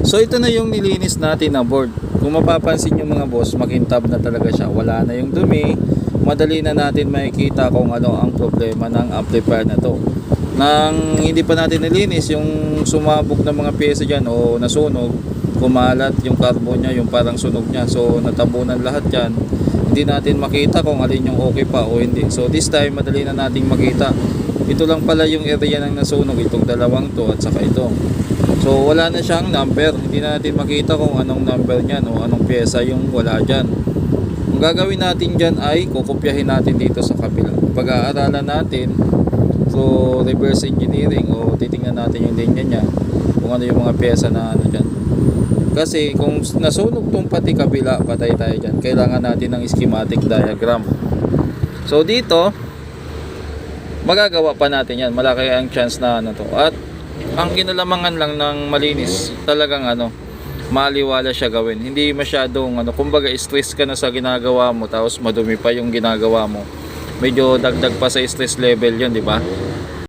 So ito na yung nilinis natin na board. Kung mapapansin yung mga boss, makintab na talaga siya. Wala na yung dumi. Madali na natin makikita kung ano ang problema ng amplifier na to. Nang hindi pa natin nilinis, yung sumabog na mga pyesa dyan o nasunog, kumalat yung carbon niya, yung parang sunog niya. So natabunan lahat yan. Hindi natin makita kung alin yung okay pa o hindi. So this time, madali na nating makita. Ito lang pala yung area ng nasunog, itong dalawang to at saka ito. So wala na siyang number. Hindi na natin makita kung anong number niyan o anong pyesa yung wala dyan. Ang gagawin natin dyan ay kukopyahin natin dito sa kabila. Pag-aaralan natin, so reverse engineering o titingnan natin yung linya niya kung ano yung mga pyesa na ano dyan. Kasi kung nasunog tong pati kabila, patay tayo dyan. Kailangan natin ng schematic diagram. So dito, magagawa pa natin yan. Malaki ang chance na ano to. At ang kinalamangan lang ng malinis, talagang ano, maliwala siya gawin. Hindi masyadong ano, kumbaga stress ka na sa ginagawa mo tapos madumi pa yung ginagawa mo. Medyo dagdag pa sa stress level 'yun, di ba?